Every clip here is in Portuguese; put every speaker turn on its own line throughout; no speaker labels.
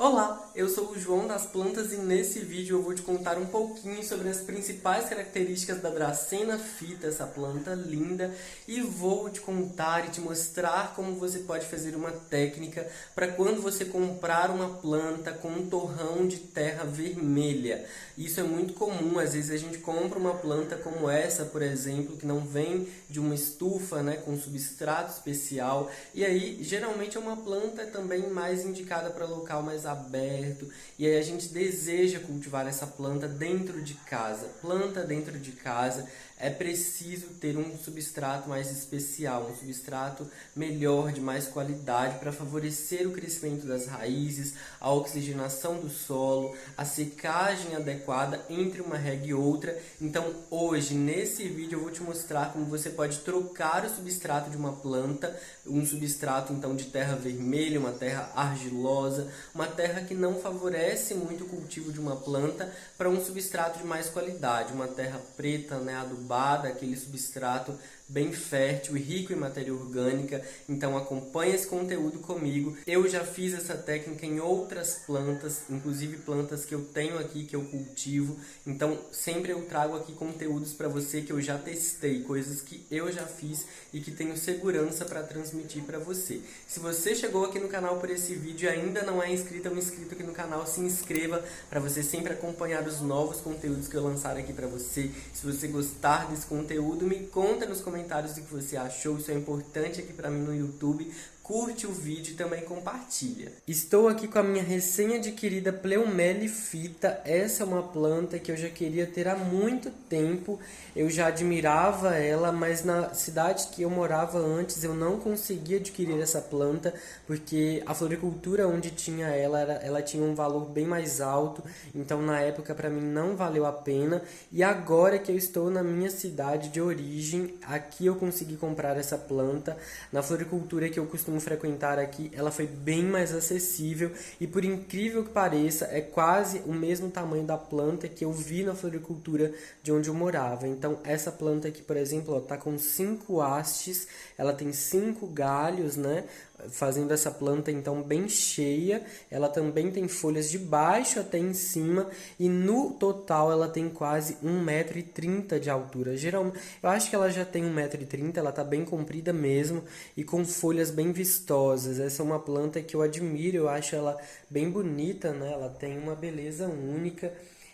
Olá, eu sou o João das Plantas e nesse vídeo eu vou te contar um pouquinho sobre as principais características da Dracena Phyta, essa planta linda, e vou te contar e te mostrar como você pode fazer uma técnica para quando você comprar uma planta com um torrão de terra vermelha. Isso é muito comum, às vezes a gente compra uma planta como essa, por exemplo, que não vem de uma estufa, né, com substrato especial, e aí geralmente é uma planta também mais indicada para local mais aberto, e aí a gente deseja cultivar essa planta dentro de casa. Planta dentro de casa é preciso ter um substrato mais especial, um substrato melhor, de mais qualidade, para favorecer o crescimento das raízes, a oxigenação do solo, a secagem adequada entre uma rega e outra. Então hoje, nesse vídeo, eu vou te mostrar como você pode trocar o substrato de uma planta, um substrato então de terra vermelha, uma terra argilosa, uma terra que não favorece muito o cultivo de uma planta, para um substrato de mais qualidade, uma terra preta, né, adubada, aquele substrato bem fértil e rico em matéria orgânica. Então acompanhe esse conteúdo comigo. Eu já fiz essa técnica em outras plantas, inclusive plantas que eu tenho aqui, que eu cultivo. Então sempre eu trago aqui conteúdos para você que eu já testei, coisas que eu já fiz e que tenho segurança para transmitir para você. Se você chegou aqui no canal por esse vídeo e ainda não é inscrito ou inscrito aqui no canal, se inscreva para você sempre acompanhar os novos conteúdos que eu lançar aqui para você. Se você gostar desse conteúdo, me conta nos comentários o que você achou, isso é importante aqui para mim no YouTube. Curte o vídeo e também compartilha. Estou aqui com a minha recém-adquirida Pleumele Phyta. Essa é uma planta que eu já queria ter há muito tempo. Eu já admirava ela, mas na cidade que eu morava antes eu não conseguia adquirir essa planta, porque a floricultura onde tinha ela tinha um valor bem mais alto. Então na época para mim não valeu a pena. E agora que eu estou na minha cidade de origem, aqui eu consegui comprar essa planta. Na floricultura que eu costumo frequentar aqui, ela foi bem mais acessível e, por incrível que pareça, é quase o mesmo tamanho da planta que eu vi na floricultura de onde eu morava. Então essa planta aqui, por exemplo, está com 5 hastes, ela tem 5 galhos, né, fazendo essa planta então bem cheia. Ela também tem folhas de baixo até em cima, e no total ela tem quase 1,30 m de altura. Geralmente, eu acho que ela já tem 1,30 m, ela está bem comprida mesmo e com folhas bem vistosas. Essa é uma planta que eu admiro, eu acho ela bem bonita, né? Ela tem uma beleza única.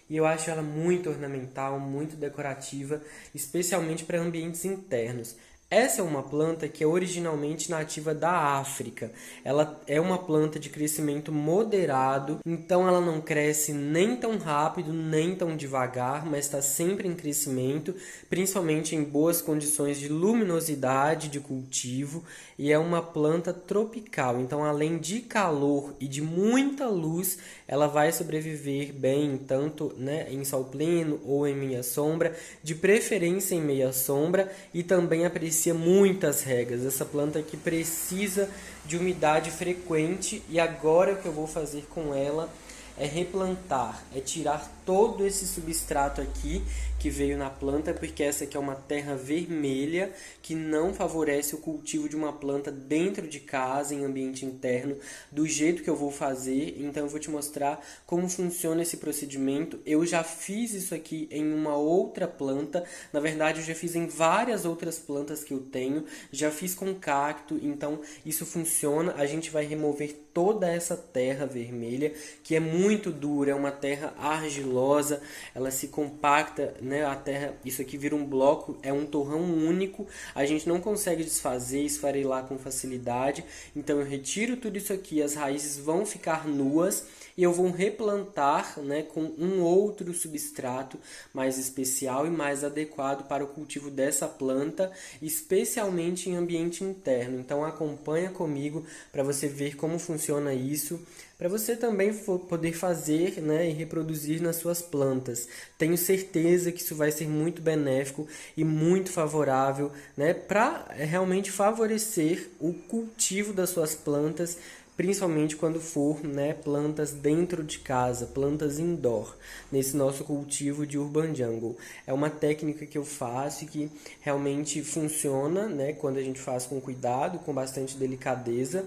E eu acho ela muito ornamental, muito decorativa, especialmente para ambientes internos. Essa é uma planta que é originalmente nativa da África. Ela é uma planta de crescimento moderado, então ela não cresce nem tão rápido, nem tão devagar, mas está sempre em crescimento, principalmente em boas condições de luminosidade de cultivo, e é uma planta tropical. Então, além de calor e de muita luz, ela vai sobreviver bem, tanto, né, em sol pleno ou em meia sombra, de preferência em meia sombra, e também aprecia muitas regas. Essa planta aqui precisa de umidade frequente, e agora o que eu vou fazer com ela é replantar, é tirar todo esse substrato aqui que veio na planta, porque essa aqui é uma terra vermelha que não favorece o cultivo de uma planta dentro de casa, em ambiente interno, do jeito que eu vou fazer. Então eu vou te mostrar como funciona esse procedimento. Eu já fiz isso aqui em uma outra planta, na verdade eu já fiz em várias outras plantas que eu tenho, já fiz com cacto, então isso funciona. A gente vai remover toda essa terra vermelha, que é muito dura, é uma terra argilosa, ela se compacta, né? A terra, isso aqui vira um bloco, é um torrão único, a gente não consegue desfazer, esfarelar com facilidade. Então eu retiro tudo isso aqui, as raízes vão ficar nuas, e eu vou replantar, né, com um outro substrato mais especial e mais adequado para o cultivo dessa planta, especialmente em ambiente interno. Então acompanha comigo para você ver como funciona isso, para você também poder fazer, né, e reproduzir nas suas plantas. Tenho certeza que isso vai ser muito benéfico e muito favorável, né, para realmente favorecer o cultivo das suas plantas, principalmente quando for, né, plantas dentro de casa, plantas indoor, nesse nosso cultivo de Urban Jungle. É uma técnica que eu faço e que realmente funciona, né, quando a gente faz com cuidado, com bastante delicadeza.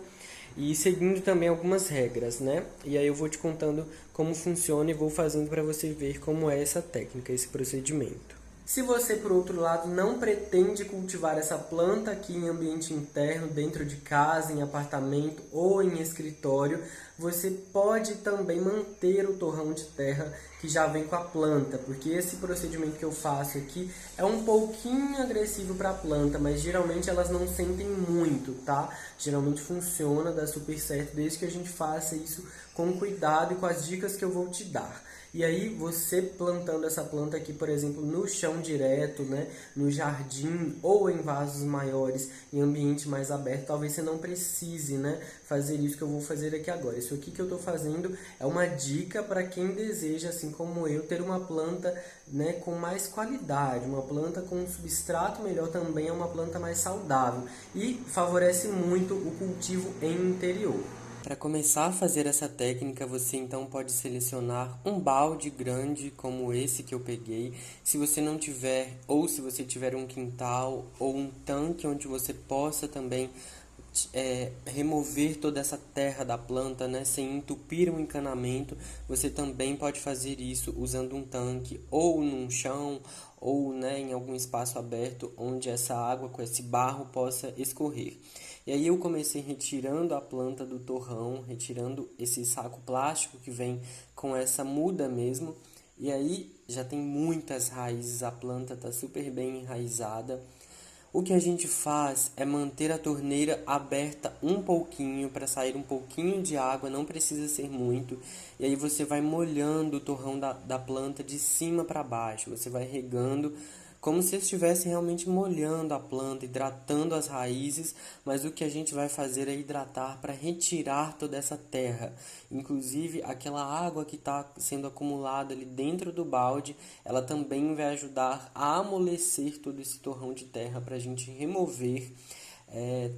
e seguindo também algumas regras, né? E aí eu vou te contando como funciona e vou fazendo para você ver como é essa técnica, esse procedimento. Se você, por outro lado, não pretende cultivar essa planta aqui em ambiente interno, dentro de casa, em apartamento ou em escritório, você pode também manter o torrão de terra que já vem com a planta, porque esse procedimento que eu faço aqui é um pouquinho agressivo para a planta, mas geralmente elas não sentem muito, tá? Geralmente funciona, dá super certo, desde que a gente faça isso com cuidado e com as dicas que eu vou te dar. E aí você plantando essa planta aqui, por exemplo, no chão direto, né, no jardim ou em vasos maiores, em ambiente mais aberto, talvez você não precise, né, fazer isso que eu vou fazer aqui agora. Isso aqui que eu estou fazendo é uma dica para quem deseja, assim como eu, ter uma planta, né, com mais qualidade, uma planta com um substrato melhor, também é uma planta mais saudável e favorece muito o cultivo em interior. Para começar a fazer essa técnica, você então pode selecionar um balde grande como esse que eu peguei. Se você não tiver, ou se você tiver um quintal ou um tanque onde você possa também remover toda essa terra da planta, né, sem entupir um encanamento, você também pode fazer isso usando um tanque ou num chão ou, né, em algum espaço aberto onde essa água com esse barro possa escorrer. E aí eu comecei retirando a planta do torrão, retirando esse saco plástico que vem com essa muda mesmo. E aí já tem muitas raízes, a planta está super bem enraizada. O que a gente faz é manter a torneira aberta um pouquinho para sair um pouquinho de água, não precisa ser muito. E aí você vai molhando o torrão da planta de cima para baixo, você vai regando como se estivesse realmente molhando a planta, hidratando as raízes, mas o que a gente vai fazer é hidratar para retirar toda essa terra. Inclusive, aquela água que está sendo acumulada ali dentro do balde, ela também vai ajudar a amolecer todo esse torrão de terra para a gente remover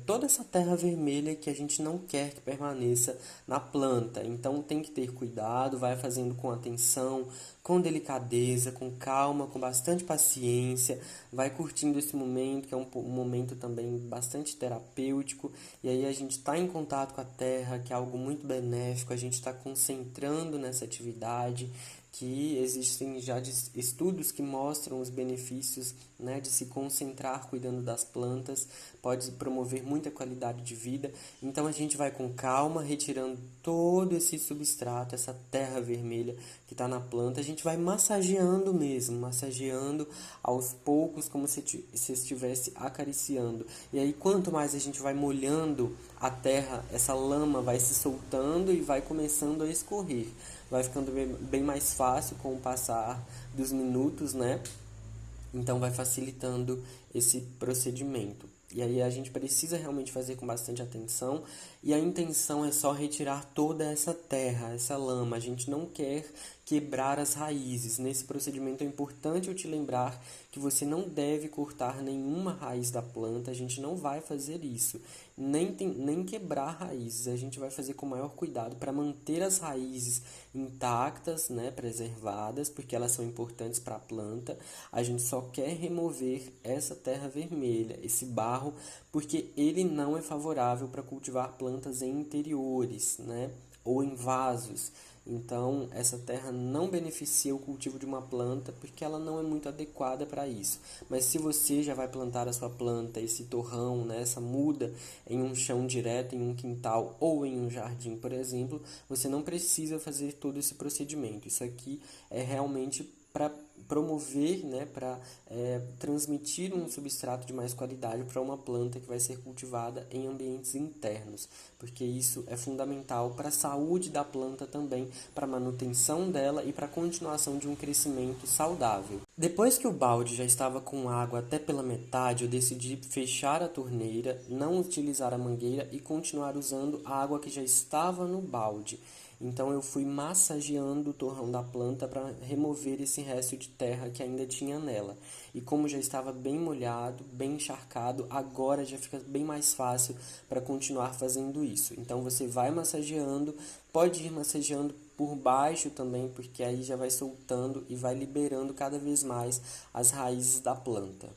toda essa terra vermelha que a gente não quer que permaneça na planta. Então tem que ter cuidado, vai fazendo com atenção, com delicadeza, com calma, com bastante paciência, vai curtindo esse momento, que é um momento também bastante terapêutico, e aí a gente está em contato com a terra, que é algo muito benéfico, a gente está concentrando nessa atividade, que existem já estudos que mostram os benefícios, né, de se concentrar cuidando das plantas, pode promover muita qualidade de vida. Então a gente vai com calma, retirando todo esse substrato, essa terra vermelha que está na planta, a gente vai massageando mesmo, massageando aos poucos, como se estivesse acariciando. E aí quanto mais a gente vai molhando a terra, essa lama vai se soltando e vai começando a escorrer. Vai ficando bem mais fácil com o passar dos minutos, né? Então vai facilitando esse procedimento. E aí a gente precisa realmente fazer com bastante atenção, e a intenção é só retirar toda essa terra, essa lama. A gente não quer quebrar as raízes. Nesse procedimento é importante eu te lembrar que você não deve cortar nenhuma raiz da planta, a gente não vai fazer isso, nem quebrar raízes, a gente vai fazer com o maior cuidado para manter as raízes intactas, né, preservadas, porque elas são importantes para a planta. A gente só quer remover essa terra vermelha, esse barro, porque ele não é favorável para cultivar plantas em interiores, né, ou em vasos. Então, essa terra não beneficia o cultivo de uma planta porque ela não é muito adequada para isso. Mas se você já vai plantar a sua planta, esse torrão, né, essa muda, em um chão direto, em um quintal ou em um jardim, por exemplo, você não precisa fazer todo esse procedimento. Isso aqui é realmente para promover, né, para transmitir um substrato de mais qualidade para uma planta que vai ser cultivada em ambientes internos, porque isso é fundamental para a saúde da planta também, para a manutenção dela e para a continuação de um crescimento saudável. Depois que o balde já estava com água até pela metade, eu decidi fechar a torneira, não utilizar a mangueira e continuar usando a água que já estava no balde. Então eu fui massageando o torrão da planta para remover esse resto de terra que ainda tinha nela. E como já estava bem molhado, bem encharcado, agora já fica bem mais fácil para continuar fazendo isso. Então você vai massageando, pode ir massageando por baixo também, porque aí já vai soltando e vai liberando cada vez mais as raízes da planta.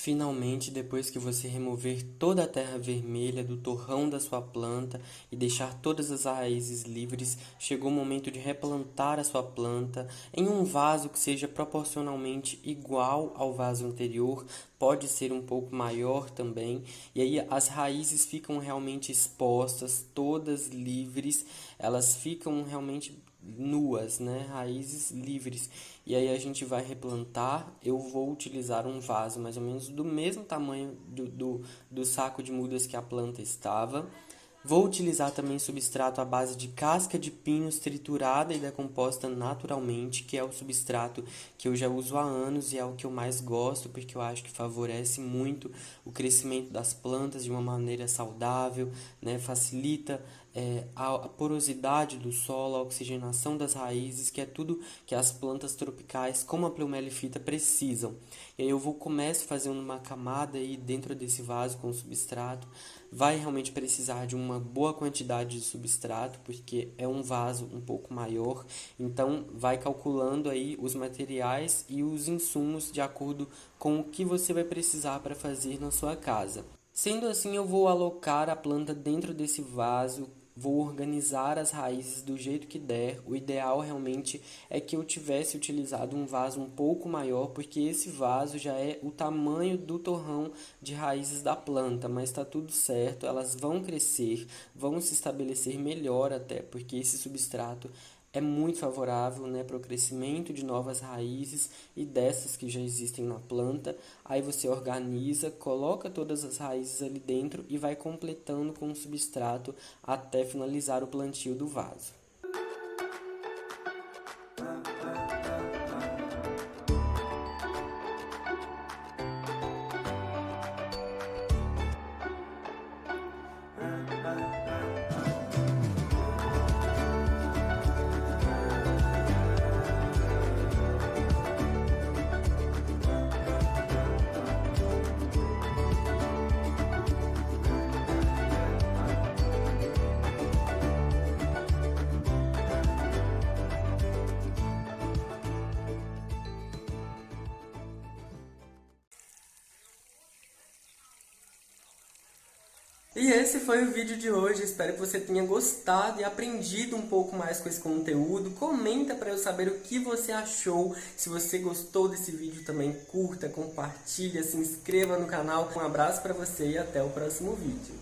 Finalmente, depois que você remover toda a terra vermelha do torrão da sua planta e deixar todas as raízes livres, chegou o momento de replantar a sua planta em um vaso que seja proporcionalmente igual ao vaso anterior, pode ser um pouco maior também, e aí as raízes ficam realmente expostas, todas livres, elas ficam realmente nuas, né? Raízes livres. E aí a gente vai replantar. Eu vou utilizar um vaso mais ou menos do mesmo tamanho do saco de mudas que a planta estava. Vou utilizar também substrato à base de casca de pinos triturada e decomposta naturalmente, que é o substrato que eu já uso há anos e é o que eu mais gosto, porque eu acho que favorece muito o crescimento das plantas de uma maneira saudável, né? Facilita a porosidade do solo, a oxigenação das raízes, que é tudo que as plantas tropicais, como a plumelifita, precisam. E aí eu começo fazendo uma camada aí dentro desse vaso com substrato. Vai realmente precisar de uma boa quantidade de substrato, porque é um vaso um pouco maior, então vai calculando aí os materiais e os insumos de acordo com o que você vai precisar para fazer na sua casa. Sendo assim, eu vou alocar a planta dentro desse vaso, vou organizar as raízes do jeito que der. O ideal realmente é que eu tivesse utilizado um vaso um pouco maior, porque esse vaso já é o tamanho do torrão de raízes da planta, mas está tudo certo, elas vão crescer, vão se estabelecer melhor até, porque esse substrato é muito favorável, né, para o crescimento de novas raízes e dessas que já existem na planta. Aí você organiza, coloca todas as raízes ali dentro e vai completando com o substrato até finalizar o plantio do vaso. E esse foi o vídeo de hoje, espero que você tenha gostado e aprendido um pouco mais com esse conteúdo. Comenta para eu saber o que você achou, se você gostou desse vídeo também, curta, compartilha, se inscreva no canal. Um abraço para você e até o próximo vídeo.